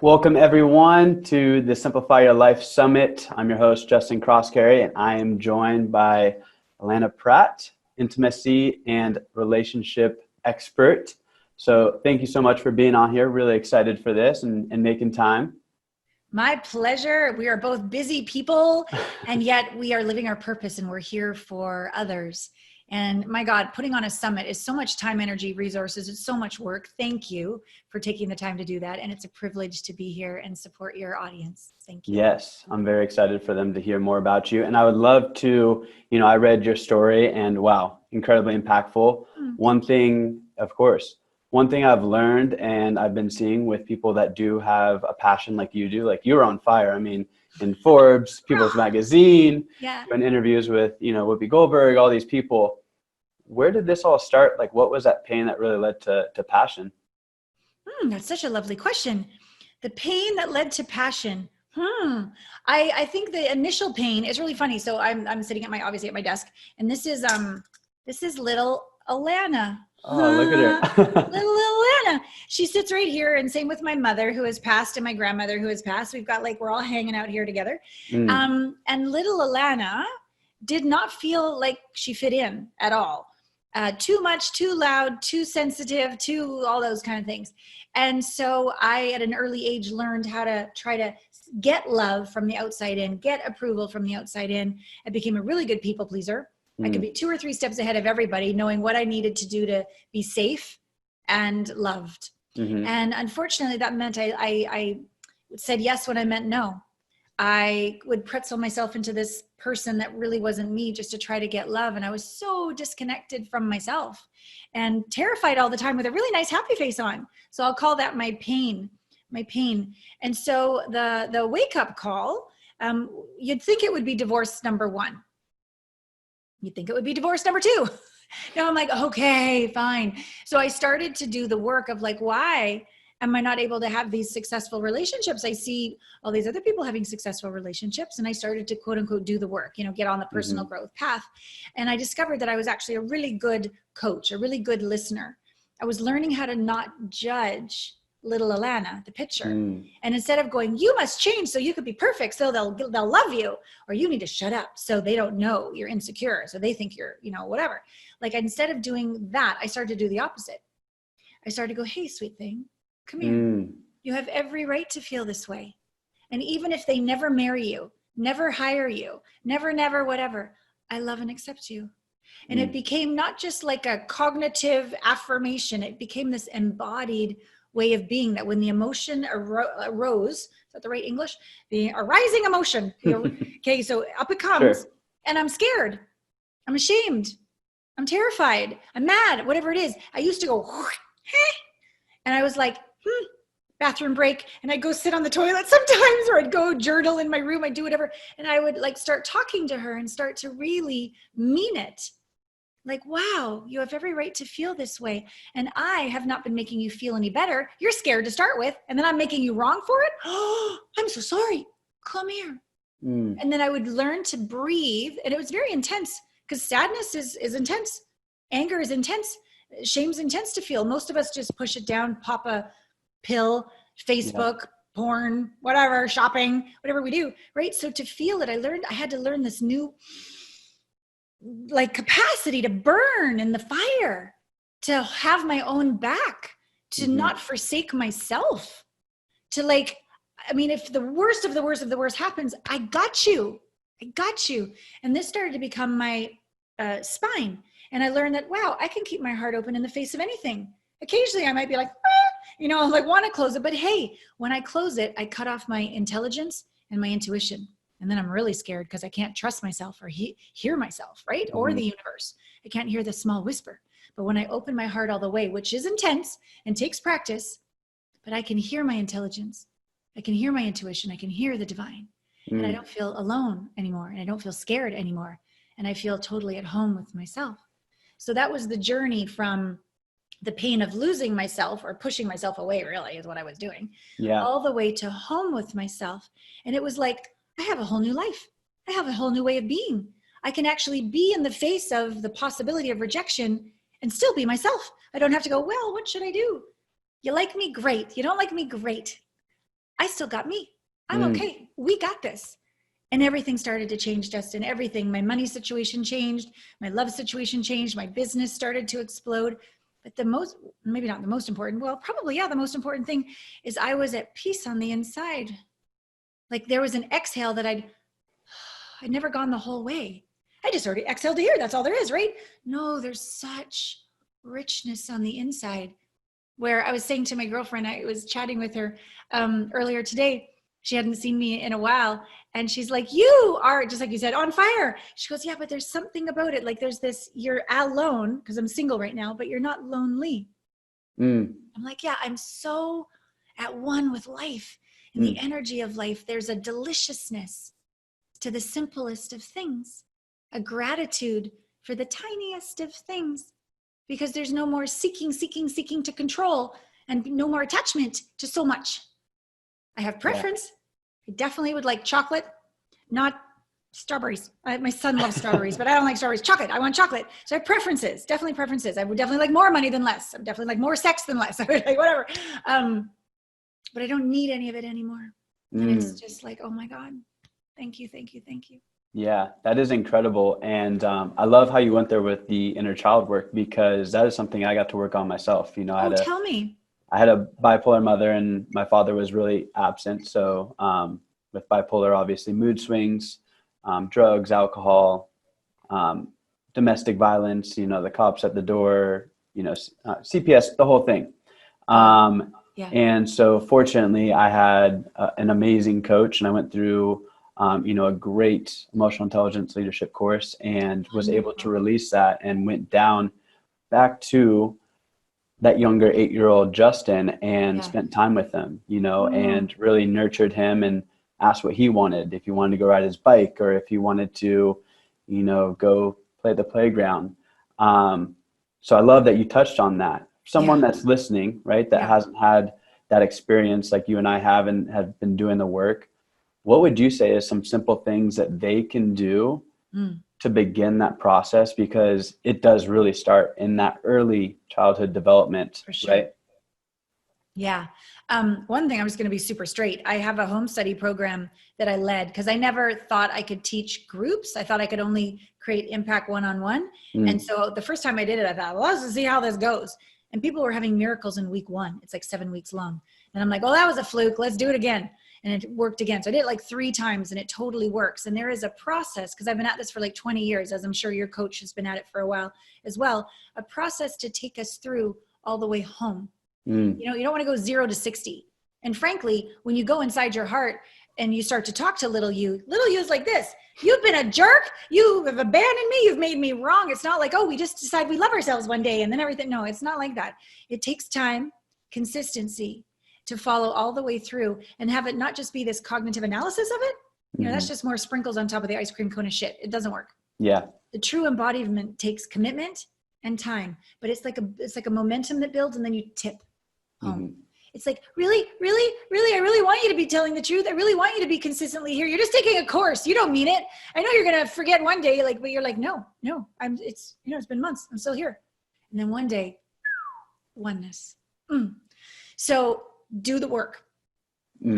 Welcome everyone to the Simplify Your Life Summit. I'm your host, Justin Crosscarry, and I am joined by Allan Pratt, intimacy and relationship expert. So thank you so much for being on here. Really excited for this and making time. My pleasure. We are both busy people, and yet we are living our purpose and we're here for others. And my God, putting on a summit is so much time, energy, resources. It's so much work. Thank you for taking the time to do that. And it's a privilege to be here and support your audience. Thank you. Yes, I'm very excited for them to hear more about you. And I would love to, I read your story and wow, incredibly impactful. One thing I've learned and I've been seeing with people that do have a passion like you do, like you're on fire. I mean, in Forbes, People's Magazine, doing interviews with, Whoopi Goldberg, all these people. Where did this all start? Like, what was that pain that really led to passion? That's such a lovely question. The pain that led to passion. I think the initial pain is really funny. So I'm sitting obviously at my desk, and this is little Allana. Oh, look at her. Little Allana. She sits right here, and same with my mother who has passed and my grandmother who has passed. We've got we're all hanging out here together. And little Allana did not feel like she fit in at all. Too much, too loud, too sensitive, too all those kind of things. And so I, at an early age, learned how to try to get love from the outside in, get approval from the outside in. I became a really good people pleaser. I could be 2 or 3 steps ahead of everybody, knowing what I needed to do to be safe and loved. And unfortunately, that meant I said yes when I meant no. I would pretzel myself into this person that really wasn't me just to try to get love. And I was so disconnected from myself and terrified all the time with a really nice happy face on. So I'll call that my pain. And so the wake up call, you'd think it would be divorce number 1. You'd think it would be divorce number 2. Now I'm like, okay, fine. So I started to do the work of why am I not able to have these successful relationships? I see all these other people having successful relationships. And I started to quote unquote do the work, get on the personal growth path. And I discovered that I was actually a really good coach, a really good listener. I was learning how to not judge little Allana, the picture. And instead of going, you must change so you could be perfect so they'll love you, or you need to shut up so they don't know you're insecure, so they think you're, whatever. Instead of doing that, I started to do the opposite. I started to go, hey, sweet thing, come here. You have every right to feel this way. And even if they never marry you, never hire you, never, whatever, I love and accept you. And it became not just like a cognitive affirmation. It became this embodied way of being, that when the emotion arose, is that the right English? The arising emotion. Okay, so up it comes, and I'm scared. I'm ashamed. I'm terrified. I'm mad, whatever it is. I used to go, and I was like, bathroom break. And I'd go sit on the toilet sometimes, or I'd go journal in my room. I'd do whatever. And I would start talking to her and start to really mean it. Wow, you have every right to feel this way. And I have not been making you feel any better. You're scared to start with. And then I'm making you wrong for it. Oh, I'm so sorry. Come here. And then I would learn to breathe. And it was very intense, because sadness is intense. Anger is intense. Shame's intense to feel. Most of us just push it down, pop a pill, Facebook, porn, whatever, shopping, whatever we do, right? So to feel it, I had to learn this new capacity to burn in the fire, to have my own back, to not forsake myself, to if the worst of the worst happens, I got you. And this started to become my spine. And I learned that, wow, I can keep my heart open in the face of anything. Occasionally I might be want to close it, but hey, when I close it, I cut off my intelligence and my intuition. And then I'm really scared because I can't trust myself or hear myself, right? Or the universe. I can't hear the small whisper. But when I open my heart all the way, which is intense and takes practice, but I can hear my intelligence. I can hear my intuition. I can hear the divine. And I don't feel alone anymore. And I don't feel scared anymore. And I feel totally at home with myself. So that was the journey from the pain of losing myself, or pushing myself away, really, is what I was doing, all the way to home with myself. And it was like, I have a whole new life. I have a whole new way of being. I can actually be in the face of the possibility of rejection and still be myself. I don't have to go, well, what should I do? You like me? Great. You don't like me? Great. I still got me. I'm okay. We got this. And everything started to change, Justin. Everything. My money situation changed. My love situation changed. My business started to explode. But the most, maybe not the most important, well, probably, yeah, the most important thing is I was at peace on the inside. Like there was an exhale that I'd never gone the whole way. I just already exhaled to here. That's all there is, right? No, there's such richness on the inside. Where I was saying to my girlfriend, I was chatting with her earlier today. She hadn't seen me in a while. And she's like, you are, just like you said, on fire. She goes, yeah, but there's something about it. Like there's this, you're alone, because I'm single right now, but you're not lonely. I'm like, yeah, I'm so at one with life and the energy of life. There's a deliciousness to the simplest of things, a gratitude for the tiniest of things, because there's no more seeking to control and no more attachment to so much. I have preference. I definitely would like chocolate, not strawberries. My son loves strawberries, but I don't like strawberries. Chocolate. I want chocolate. So I have preferences, definitely preferences. I would definitely like more money than less. I would definitely like more sex than less. I would like whatever. But I don't need any of it anymore. And it's just like, oh my God, thank you. Yeah, that is incredible. And I love how you went there with the inner child work, because that is something I got to work on myself. You know, tell me. I had a bipolar mother and my father was really absent. So with bipolar, obviously mood swings, drugs, alcohol, domestic violence, you know, the cops at the door, you know, CPS, the whole thing. And so fortunately I had an amazing coach, and I went through you know, a great emotional intelligence leadership course, and was able to release that and went down back to that younger 8-year-old Justin and spent time with him, you know, and really nurtured him and asked what he wanted, if he wanted to go ride his bike or if he wanted to, you know, go play at the playground. So I love that you touched on that. Someone that's listening, right, that hasn't had that experience like you and I have and have been doing the work, what would you say is some simple things that they can do to begin that process? Because it does really start in that early childhood development, for sure. right? Yeah. One thing, I'm just going to be super straight. I have a home study program that I led because I never thought I could teach groups. I thought I could only create impact one-on-one. And so the first time I did it, I thought, well, let's see how this goes. And people were having miracles in week 1. It's like 7 weeks long. And I'm like, oh, that was a fluke. Let's do it again. And it worked again. So I did it like 3 times and it totally works. And there is a process, because I've been at this for like 20 years, as I'm sure your coach has been at it for a while as well, a process to take us through all the way home. You know, you don't want to go 0 to 60. And frankly, when you go inside your heart and you start to talk to little you is like this. You've been a jerk. You have abandoned me. You've made me wrong. It's not like, oh, we just decide we love ourselves one day and then everything. No, it's not like that. It takes time, consistency to follow all the way through and have it not just be this cognitive analysis of it. You know, that's just more sprinkles on top of the ice cream cone of shit. It doesn't work. Yeah. The true embodiment takes commitment and time, but it's like a momentum that builds and then you tip home. It's like, really, I really want you to be telling the truth. I really want you to be consistently here. You're just taking a course. You don't mean it. I know you're going to forget one day, like, but you're like, no, it's been months. I'm still here. And then one day, oneness. So do the work.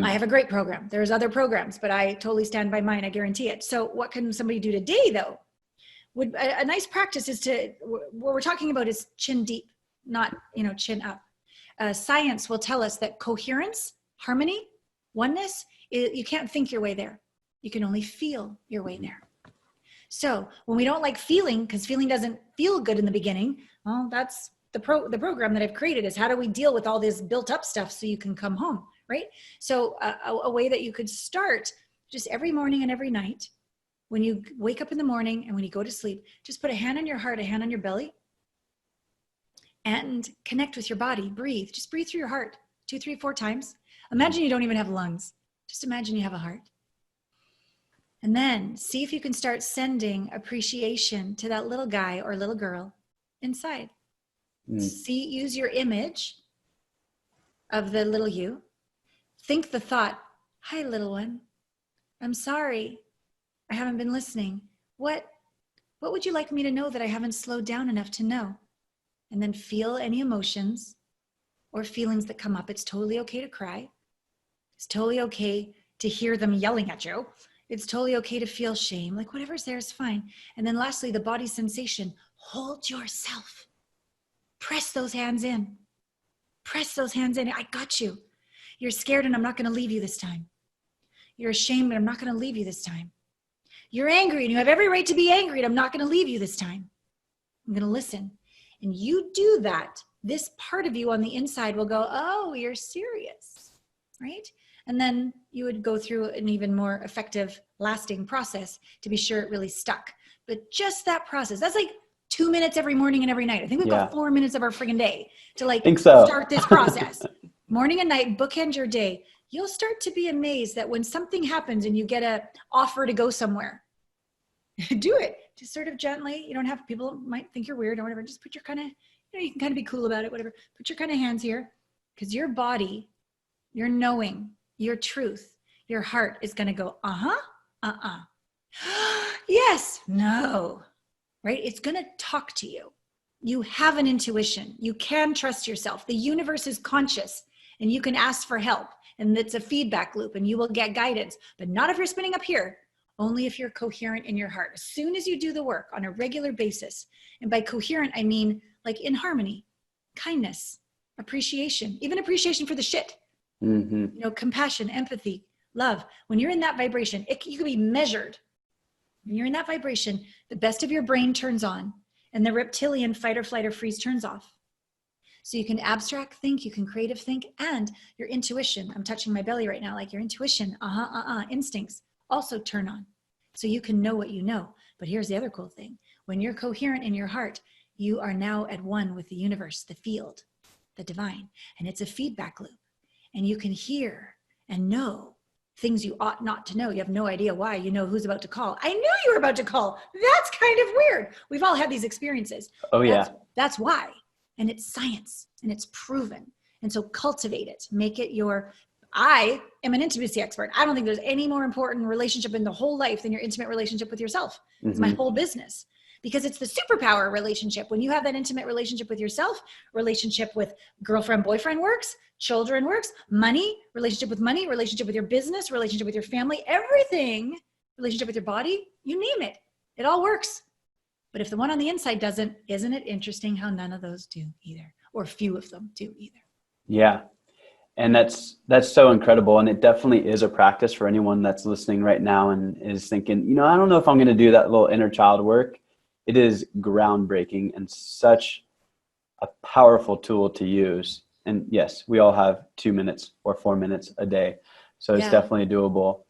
I have a great program. There's other programs, but I totally stand by mine. I guarantee it. So what can somebody do today though? A nice practice is what we're talking about is chin deep, not, chin up. Science will tell us that coherence, harmony, oneness, you can't think your way there. You can only feel your way there. So when we don't like feeling, because feeling doesn't feel good in the beginning, well, that's the program that I've created is how do we deal with all this built up stuff so you can come home, right? So a way that you could start just every morning and every night, when you wake up in the morning and when you go to sleep, just put a hand on your heart, a hand on your belly, and connect with your body. Breathe. Just breathe through your heart 2, 3, 4 times. Imagine you don't even have lungs. Just imagine you have a heart. And then see if you can start sending appreciation to that little guy or little girl inside. Use your image of the little you. Think the thought, hi, little one. I'm sorry. I haven't been listening. What would you like me to know that I haven't slowed down enough to know? And then feel any emotions or feelings that come up. It's totally okay to cry. It's totally okay to hear them yelling at you. It's totally okay to feel shame. Like whatever's there is fine. And then lastly, the body sensation. Hold yourself. Press those hands in. Press those hands in. I got you. You're scared and I'm not going to leave you this time. You're ashamed and I'm not going to leave you this time. You're angry and you have every right to be angry and I'm not going to leave you this time. I'm going to listen. And you do that. This part of you on the inside will go, oh, you're serious, right? And then you would go through an even more effective, lasting process to be sure it really stuck. But just that process, that's like 2 minutes every morning and every night. I think we've got 4 minutes of our friggin' day to like start this process. Morning and night, bookend your day. You'll start to be amazed that when something happens and you get an offer to go somewhere, do it. Just sort of gently. You don't have, people might think you're weird or whatever. Just put your kind of, you can kind of be cool about it, whatever. Put your kind of hands here because your body, your knowing, your truth, your heart is going to go, yes, no, right? It's going to talk to you. You have an intuition. You can trust yourself. The universe is conscious and you can ask for help. And it's a feedback loop and you will get guidance, but not if you're spinning up here, only if you're coherent in your heart. As soon as you do the work on a regular basis, and by coherent, I mean like in harmony, kindness, appreciation, even appreciation for the shit, compassion, empathy, love. When you're in that vibration, you can be measured. When you're in that vibration, the best of your brain turns on and the reptilian fight or flight or freeze turns off. So you can abstract think, you can creative think, and your intuition, I'm touching my belly right now, like your intuition, instincts also turn on. So you can know what you know. But here's the other cool thing. When you're coherent in your heart, you are now at one with the universe, the field, the divine, and it's a feedback loop. And you can hear and know things you ought not to know. You have no idea why. You know who's about to call. I knew you were about to call. That's kind of weird. We've all had these experiences. Oh, yeah. That's why. And it's science and it's proven. And so cultivate it. Make it I am an intimacy expert. I don't think there's any more important relationship in the whole life than your intimate relationship with yourself. It's my whole business because it's the superpower relationship. When you have that intimate relationship with yourself, relationship with girlfriend, boyfriend works, children works, money, relationship with your business, relationship with your family, everything, relationship with your body, you name it. It all works. But if the one on the inside doesn't, isn't it interesting how none of those do either, or few of them do either? Yeah. And that's so incredible. And it definitely is a practice for anyone that's listening right now and is thinking, I don't know if I'm going to do that little inner child work. It is groundbreaking and such a powerful tool to use. And yes, we all have 2 minutes or 4 minutes a day. So it's definitely doable.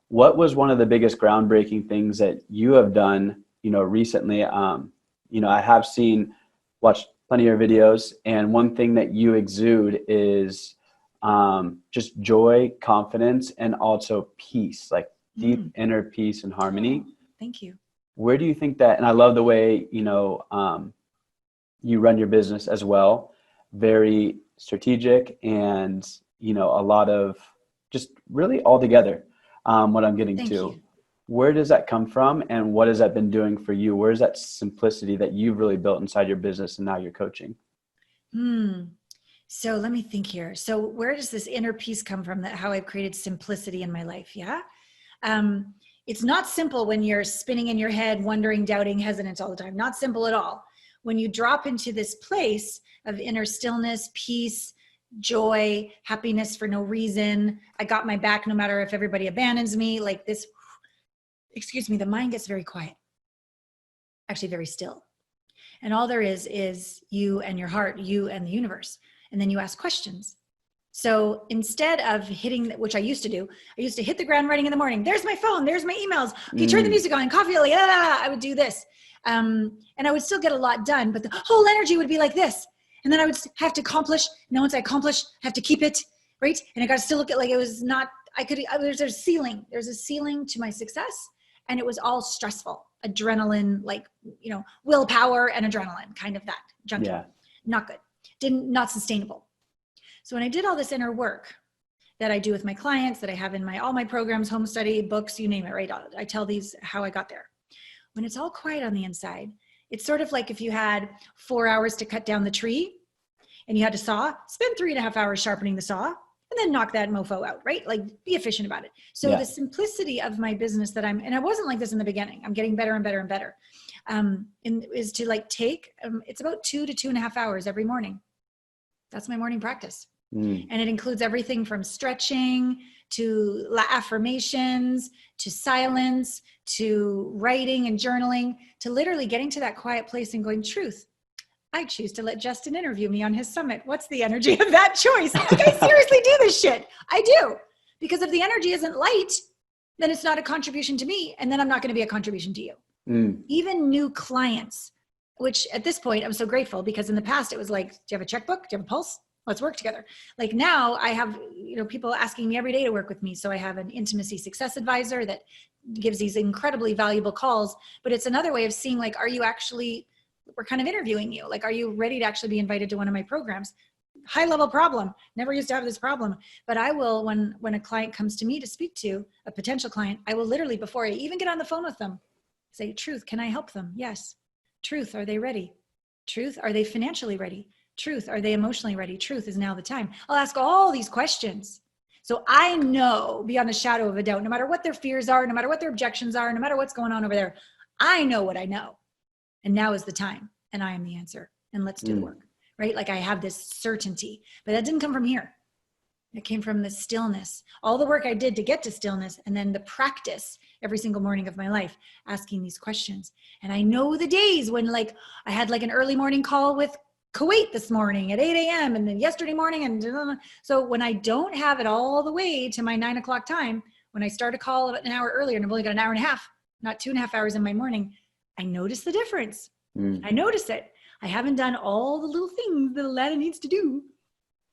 What was one of the biggest groundbreaking things that you have done, recently? I have watched plenty of videos, and one thing that you exude is just joy, confidence, and also peace, like deep inner peace and harmony. Oh, thank you. Where do you think that, and I love the way, you run your business as well, very strategic and, a lot of just really all together, what I'm getting Thank to. you. Where does that come from and what has that been doing for you? Where's that simplicity that you've really built inside your business and now you're coaching? So let me think here. So where does this inner peace come from, that how I've created simplicity in my life? Yeah. It's not simple when you're spinning in your head, wondering, doubting, hesitant all the time. Not simple at all. When you drop into this place of inner stillness, peace, joy, happiness for no reason. I got my back no matter if everybody abandons me, like this, the mind gets very quiet, actually very still. And all there is you and your heart, you and the universe. And then you ask questions. So instead of hitting, which I used to do, I used to hit the ground running in the morning. There's my phone. There's my emails. Okay, turn the music on. Coffee. I would do this. And I would still get a lot done, but the whole energy would be like this. And then I would have to accomplish. And once I accomplish, I have to keep it, right? And I got to still look at like it was not, there's a ceiling. There's a ceiling to my success. And it was all stressful. Adrenaline, willpower and adrenaline, kind of that junkie. Yeah. Not good. Not sustainable. So when I did all this inner work that I do with my clients, that I have in all my programs, home study, books, you name it, right? I tell these how I got there. When it's all quiet on the inside, it's sort of like if you had 4 hours to cut down the tree and you had to saw, spend 3.5 hours sharpening the saw. and then knock that mofo out, right? Like be efficient about it. So the simplicity of my business and I wasn't like this in the beginning, I'm getting better and better and better, is to like take, it's about 2 to 2.5 hours every morning. That's my morning practice. And it includes everything from stretching to affirmations, to silence, to writing and journaling, to literally getting to that quiet place and going, truth, I choose to let Justin interview me on his summit. What's the energy of that choice? Like, I seriously do this shit. I do. Because if the energy isn't light, then it's not a contribution to me. And then I'm not going to be a contribution to you. Even new clients, which at this point, I'm so grateful, because in the past it was like, do you have a checkbook? Do you have a pulse? Let's work together. Like now I have, people asking me every day to work with me. So I have an intimacy success advisor that gives these incredibly valuable calls, but it's another way of seeing, like, we're kind of interviewing you. Like, are you ready to actually be invited to one of my programs? High level problem. Never used to have this problem, but I will, when a client comes to me to speak to a potential client, I will literally, before I even get on the phone with them, say, truth, can I help them? Yes. Truth, are they ready? Truth, are they financially ready? Truth, are they emotionally ready? Truth, is now the time. I'll ask all these questions. So I know beyond a shadow of a doubt, no matter what their fears are, no matter what their objections are, no matter what's going on over there, I know what I know. And now is the time. And I am the answer. And let's do the work, right? Like I have this certainty, but that didn't come from here. It came from the stillness, all the work I did to get to stillness, and then the practice every single morning of my life, asking these questions. And I know the days when, like, I had like an early morning call with Kuwait this morning at 8 a.m. and then yesterday morning. And so when I don't have it all the way to my 9 o'clock time, when I start a call about an hour earlier and I've only got an hour and a half, not 2.5 hours in my morning, I notice the difference. I notice it. I haven't done all the little things that Allana needs to do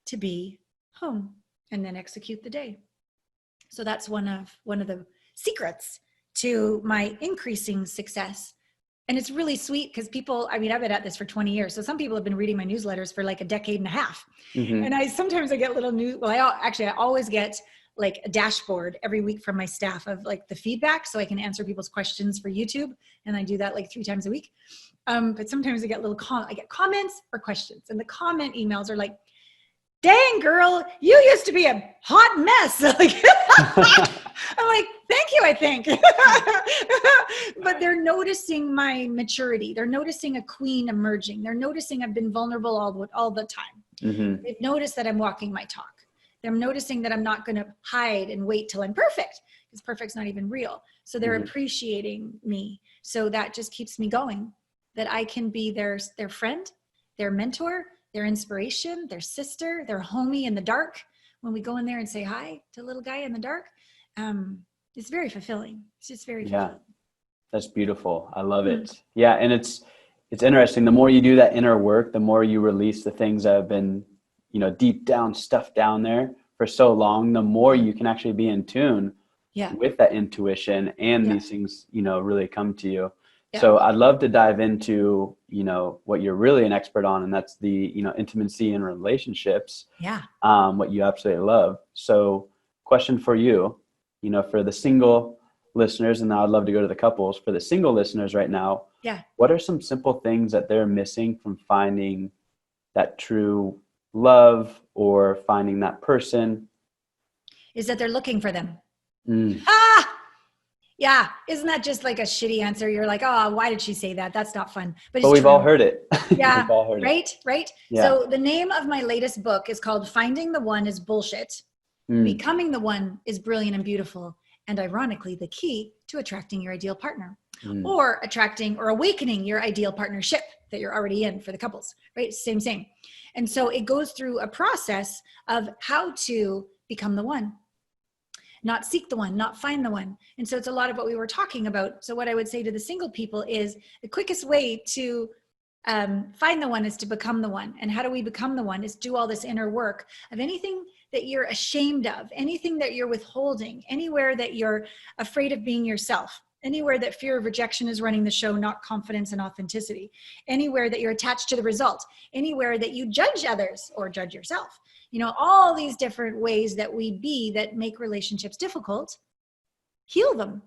to be home and then execute the day. So that's one of the secrets to my increasing success. And it's really sweet because people, I've been at this for 20 years. So some people have been reading my newsletters for like a decade and a half. And sometimes I get little I always get like a dashboard every week from my staff of like the feedback, so I can answer people's questions for YouTube. And I do that like 3 times a week. But sometimes I get I get comments or questions, and the comment emails are like, dang girl, you used to be a hot mess. I'm like, thank you, I think. But they're noticing my maturity. They're noticing a queen emerging. They're noticing I've been vulnerable all the time. They've noticed that I'm walking my talk. They're noticing that I'm not going to hide and wait till I'm perfect, because perfect's not even real. So they're appreciating me. So that just keeps me going, that I can be their friend, their mentor, their inspiration, their sister, their homie in the dark. When we go in there and say hi to a little guy in the dark, it's very fulfilling. It's just very fulfilling. That's beautiful. I love it. Yeah. And it's interesting. The more you do that inner work, the more you release the things that have been, deep down, stuffed down there for so long, the more you can actually be in tune with that intuition, and these things, really come to you. So I'd love to dive into, what you're really an expert on, and that's the, intimacy and relationships. What you absolutely love. So question for you, for the single listeners, and now I'd love to go to the couples. For the single listeners right now, what are some simple things that they're missing from finding that true love or finding that person? Is that they're looking for them. Yeah. Isn't that just like a shitty answer? You're like, oh, why did she say that? That's not fun. But we've all heard it. Yeah. We've all heard it. Right. Yeah. So the name of my latest book is called Finding the One is Bullshit. Becoming the One is Brilliant and Beautiful. And ironically, the key to attracting your ideal partner, or attracting or awakening your ideal partnership that you're already in for the couples, right? Same. And so it goes through a process of how to become the one, not seek the one, not find the one. And so it's a lot of what we were talking about. So what I would say to the single people is the quickest way to find the one is to become the one. And how do we become the one is do all this inner work of anything that you're ashamed of, anything that you're withholding, anywhere that you're afraid of being yourself, anywhere that fear of rejection is running the show, not confidence and authenticity, anywhere that you're attached to the result, anywhere that you judge others or judge yourself, all these different ways that we be that make relationships difficult, heal them.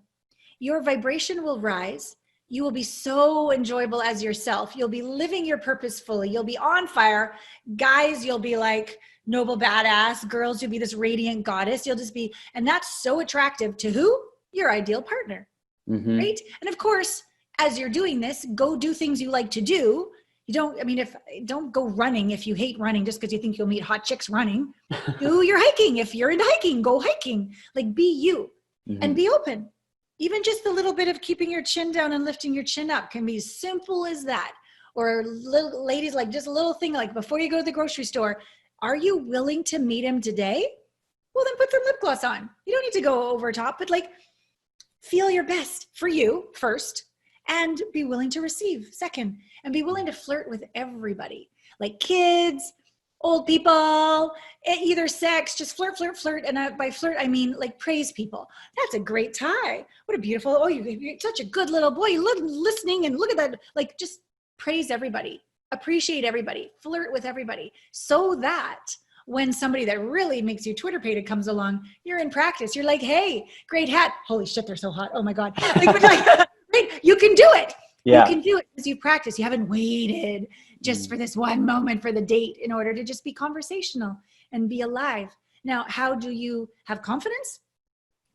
Your vibration will rise. you will be so enjoyable as yourself. You'll be living your purpose fully. You'll be on fire. Guys, you'll be like noble badass. Girls, you'll be this radiant goddess. You'll just be, and that's so attractive to who? Your ideal partner, right? And of course, as you're doing this, go do things you like to do. You don't go running if you hate running just because you think you'll meet hot chicks running. Do your hiking. If you're into hiking, go hiking. Like, be you and be open. Even just the little bit of keeping your chin down and lifting your chin up can be as simple as that. Or little ladies, like just a little thing, like before you go to the grocery store, are you willing to meet him today? Well, then put some lip gloss on. You don't need to go over top, but like feel your best for you first and be willing to receive second, and be willing to flirt with everybody, like kids, old people, either sex, just flirt, flirt, flirt. And by flirt, I mean like praise people. That's a great tie. What a beautiful, oh, you're such a good little boy. You look listening and look at that. Like just praise everybody, appreciate everybody, flirt with everybody, so that when somebody that really makes you Twitter pated comes along, you're in practice. You're like, hey, great hat. Holy shit, they're so hot. Oh my God. Right? You can do it. Yeah. You can do it because you practice. You haven't waited just for this one moment for the date in order to just be conversational and be alive. Now, how do you have confidence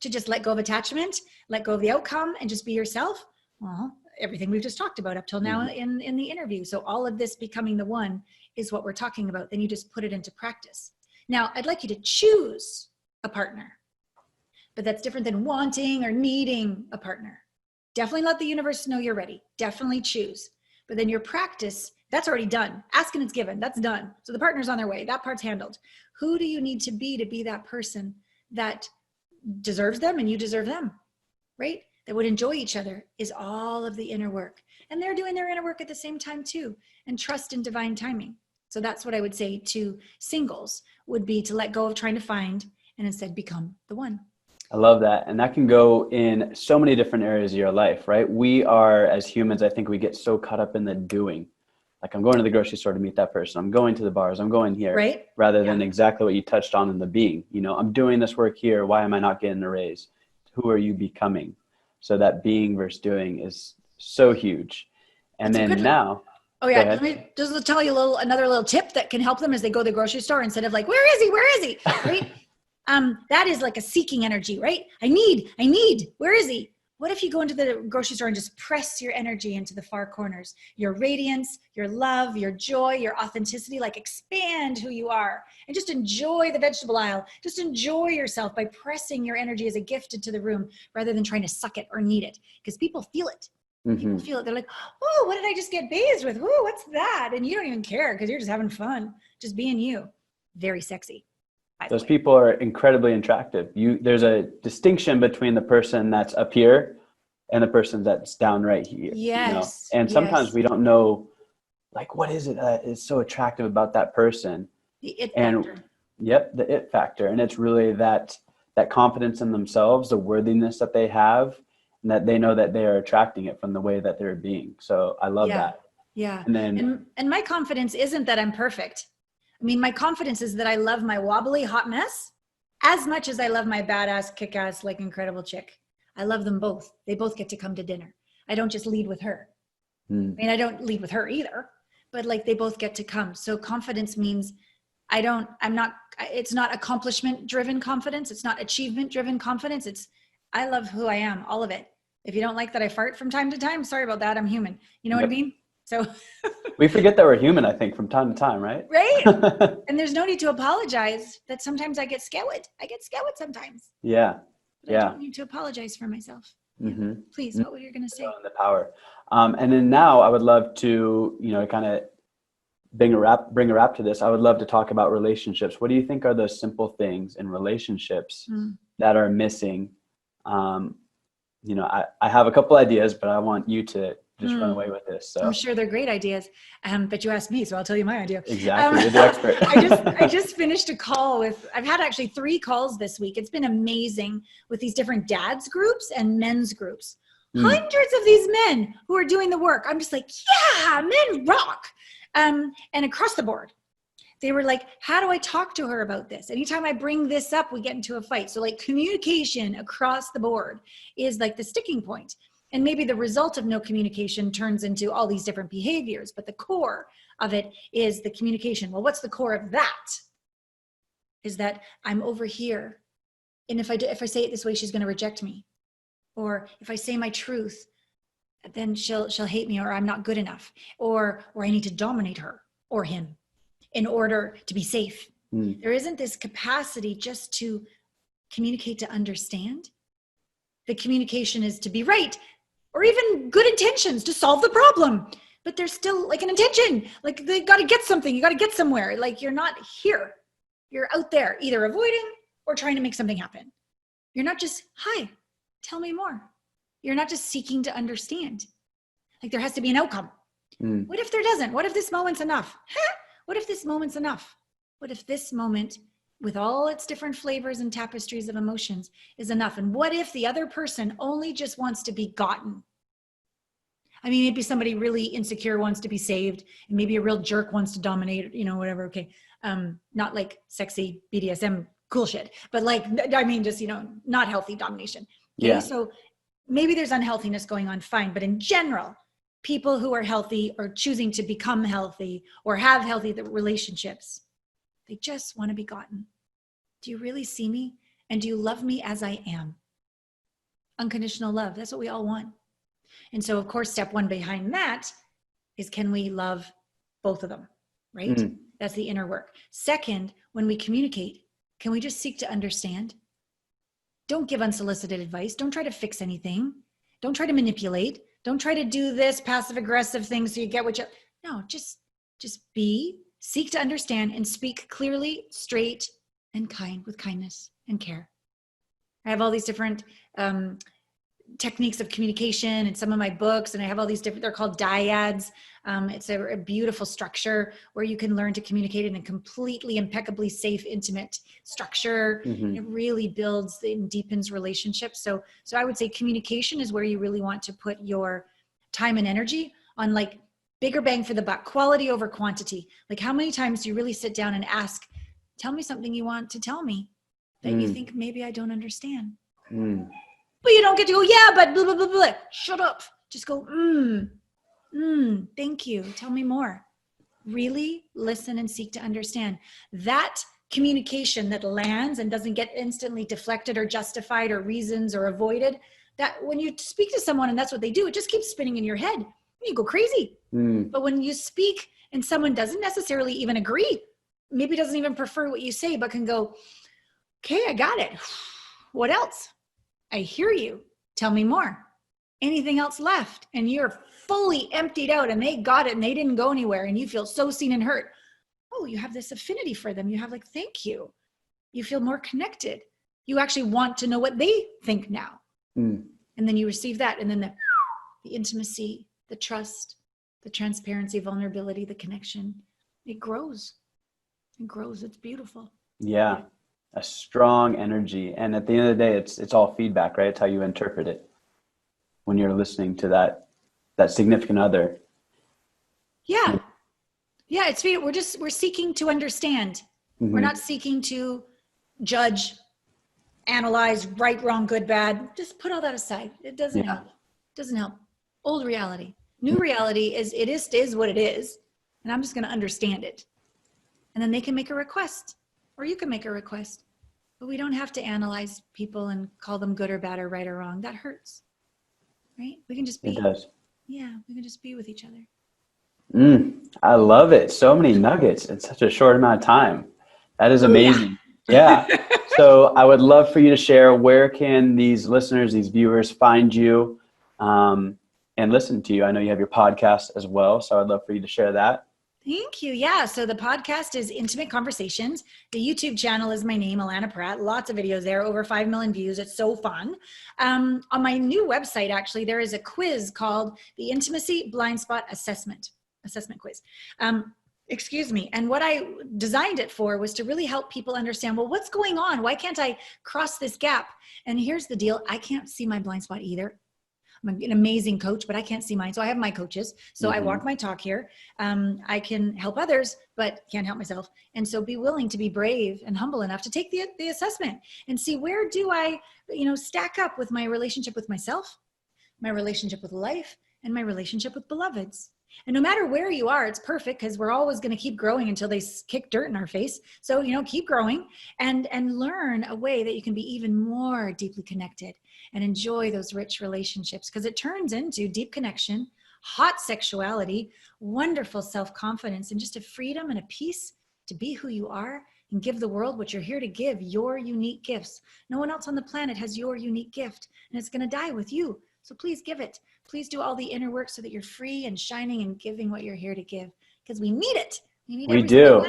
to just let go of attachment, let go of the outcome, and just be yourself? Well, everything we've just talked about up till now in the interview. So all of this becoming the one is what we're talking about. Then you just put it into practice. Now, I'd like you to choose a partner, but that's different than wanting or needing a partner. Definitely let the universe know you're ready. Definitely choose. But then your practice, that's already done. Ask and it's given. That's done. So the partner's on their way. That part's handled. Who do you need to be that person that deserves them and you deserve them, right? That would enjoy each other is all of the inner work. And they're doing their inner work at the same time too. And trust in divine timing. So that's what I would say to singles would be to let go of trying to find and instead become the one. I love that. And that can go in so many different areas of your life, right? We are, as humans, I think we get so caught up in the doing. Like, I'm going to the grocery store to meet that person. I'm going to the bars. I'm going here. Right. Rather than exactly what you touched on in the being. You know, I'm doing this work here. Why am I not getting a raise? Who are you becoming? So that being versus doing is so huge. And that's then now. Oh yeah, let me just tell you another little tip that can help them as they go to the grocery store instead of like, where is he? Where is he? Right? That is like a seeking energy, right? I need, where is he? What if you go into the grocery store and just press your energy into the far corners? Your radiance, your love, your joy, your authenticity, like expand who you are and just enjoy the vegetable aisle. Just enjoy yourself by pressing your energy as a gift into the room rather than trying to suck it or need it, because people feel it. People feel it. They're like, oh, what did I just get bathed with? Oh, what's that? And you don't even care because you're just having fun, just being you. Very sexy. Those people are incredibly attractive. There's a distinction between the person that's up here and the person that's down right here. Yes. You know? And sometimes we don't know, like, what is it that is so attractive about that person? The it factor. Yep, the it factor. And it's really that confidence in themselves, the worthiness that they have, and that they know that they are attracting it from the way that they're being. So I love that. Yeah. And then, and my confidence isn't that I'm perfect. I mean, my confidence is that I love my wobbly hot mess as much as I love my badass, kick-ass, like incredible chick. I love them both. They both get to come to dinner. I don't just lead with her. I mean, I don't lead with her either, but like they both get to come. So confidence means it's not accomplishment driven confidence. It's not achievement driven confidence. I love who I am, all of it. If you don't like that I fart from time to time, sorry about that. I'm human. You know what I mean? So we forget that we're human, I think, from time to time, right? Right. And there's no need to apologize that sometimes I get scared. I get scared sometimes. Yeah. But I don't need to apologize for myself. Please, what were you going to say? The power. And then now I would love to, kind of bring a wrap to this. I would love to talk about relationships. What do you think are those simple things in relationships that are missing? I have a couple ideas, but I want you to just run away with this. So I'm sure they're great ideas. But you asked me, so I'll tell you my idea. Exactly. You're the expert. I just finished a call I've had actually 3 calls this week. It's been amazing with these different dads groups and men's groups. Hundreds of these men who are doing the work. I'm just like, yeah, men rock. And across the board, they were like, how do I talk to her about this? Anytime I bring this up, we get into a fight. So like communication across the board is like the sticking point. And maybe the result of no communication turns into all these different behaviors, but the core of it is the communication. Well, what's the core of that? Is that I'm over here. And if I say it this way, she's going to reject me. Or if I say my truth, then she'll hate me, or I'm not good enough, or I need to dominate her or him in order to be safe. There isn't this capacity just to communicate, to understand. The communication is to be right, or even good intentions to solve the problem. But there's still like an intention, like they got to get something, you got to get somewhere. Like you're not here, you're out there either avoiding or trying to make something happen. You're not just, hi, tell me more. You're not just seeking to understand. Like there has to be an outcome. What if there doesn't? What if this moment's enough? What if this moment's enough? What if this moment with all its different flavors and tapestries of emotions is enough? And what if the other person only just wants to be gotten? I mean, maybe somebody really insecure wants to be saved, and maybe a real jerk wants to dominate, you know, whatever. Okay. Not like sexy BDSM cool shit, but like, I mean, just, you know, not healthy domination. Okay? Yeah. So maybe there's unhealthiness going on, fine. But in general, people who are healthy or choosing to become healthy or have healthy relationships, they just want to be gotten. Do you really see me? And do you love me as I am? Unconditional love. That's what we all want. And so, of course, step one behind that is, can we love both of them, right? That's the inner work. Second, when we communicate, can we just seek to understand? Don't give unsolicited advice. Don't try to fix anything. Don't try to manipulate. Don't try to do this passive aggressive thing so you get what you, no, just be, seek to understand and speak clearly, straight, and kind, with kindness and care. I have all these different techniques of communication in some of my books, and I have all these different, they're called dyads. It's a beautiful structure where you can learn to communicate in a completely impeccably safe, intimate structure. It really builds and deepens relationships. So I would say communication is where you really want to put your time and energy on, like bigger bang for the buck, quality over quantity. Like how many times do you really sit down and ask, tell me something you want to tell me that you think maybe I don't understand. But you don't get to go, yeah, but blah, blah, blah, blah. Shut up. Just go, thank you. Tell me more. Really listen and seek to understand. That communication that lands and doesn't get instantly deflected or justified or reasons or avoided, that when you speak to someone and that's what they do, it just keeps spinning in your head. You go crazy. But when you speak and someone doesn't necessarily even agree, maybe doesn't even prefer what you say, but can go, okay, I got it. What else? I hear you. Tell me more. Anything else left? And you're fully emptied out and they got it and they didn't go anywhere and you feel so seen and heard. Oh, you have this affinity for them. You have like, thank you. You feel more connected. You actually want to know what they think now. And then you receive that. And then the intimacy, the trust, the transparency, vulnerability, the connection, it grows. It grows. It's beautiful. Yeah. A strong energy. And at the end of the day, it's all feedback, right? It's how you interpret it when you're listening to that significant other. Yeah. Yeah. We're seeking to understand. We're not seeking to judge, analyze, right, wrong, good, bad. Just put all that aside. It doesn't help. It doesn't help. Old reality. New reality is what it is. And I'm just going to understand it. And then they can make a request, or you can make a request. But we don't have to analyze people and call them good or bad or right or wrong. That hurts, right? We can just be. It does. Yeah, we can just be with each other. I love it. So many nuggets in such a short amount of time. That is amazing. Yeah. So I would love for you to share, where can these listeners, these viewers find you and listen to you? I know you have your podcast as well, so I'd love for you to share that. Thank you. Yeah. So the podcast is Intimate Conversations. The YouTube channel is my name, Allan Pratt. Lots of videos there, over 5 million views. It's so fun. On my new website, actually, there is a quiz called the Intimacy Blind Spot Assessment Quiz. Excuse me. And what I designed it for was to really help people understand, well, what's going on? Why can't I cross this gap? And here's the deal. I can't see my blind spot either. I'm an amazing coach, but I can't see mine. So I have my coaches. So I walk my talk here. I can help others, but can't help myself. And so be willing to be brave and humble enough to take the assessment and see, where do I, stack up with my relationship with myself, my relationship with life, and my relationship with beloveds. And no matter where you are, it's perfect because we're always going to keep growing until they kick dirt in our face. So, keep growing and learn a way that you can be even more deeply connected and enjoy those rich relationships, because it turns into deep connection, hot sexuality, wonderful self-confidence, and just a freedom and a peace to be who you are and give the world what you're here to give, your unique gifts. No one else on the planet has your unique gift, and it's going to die with you. So please give it. Please do all the inner work so that you're free and shining and giving what you're here to give, because we need it. We do.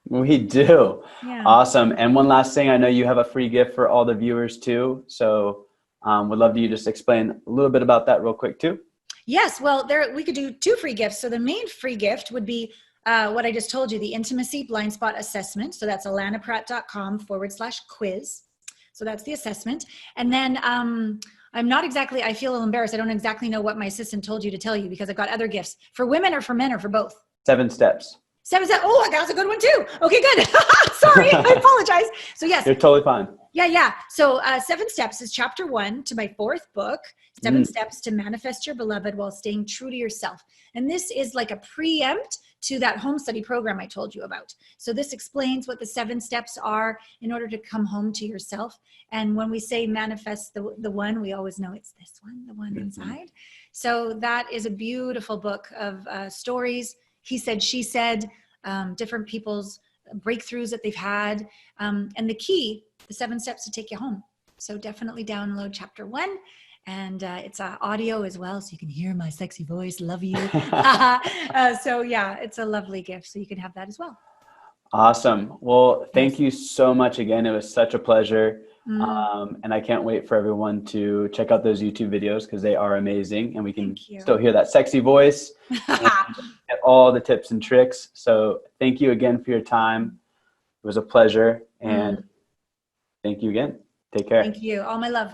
We do. Yeah. Awesome. And one last thing, I know you have a free gift for all the viewers too. So would love you just explain a little bit about that real quick too. Yes. Well, we could do 2 free gifts. So the main free gift would be what I just told you, the intimacy blind spot assessment. So that's allanapratt.com/quiz. So that's the assessment. And then I feel embarrassed. I don't exactly know what my assistant told you to tell you, because I've got other gifts for women or for men or for both. 7 steps. 7 steps. Oh, that's a good one too. Okay, good. Sorry, I apologize. So yes. You're totally fine. Yeah. So 7 steps is chapter 1 to my 4th book, 7 steps to manifest your beloved while staying true to yourself. And this is like a preempt to that home study program I told you about. So this explains what the 7 steps are in order to come home to yourself. And when we say manifest the one, we always know it's this one, the one inside. So that is a beautiful book of stories. He said, she said, different people's breakthroughs that they've had. And the key, the 7 steps to take you home. So definitely download chapter 1. And it's audio as well, so you can hear my sexy voice. Love you. So yeah, it's a lovely gift. So you can have that as well. Awesome. Well, thank you so much again. It was such a pleasure. And I can't wait for everyone to check out those YouTube videos, because they are amazing. And we can still hear that sexy voice and get all the tips and tricks. So thank you again for your time. It was a pleasure. And thank you again. Take care. Thank you. All my love.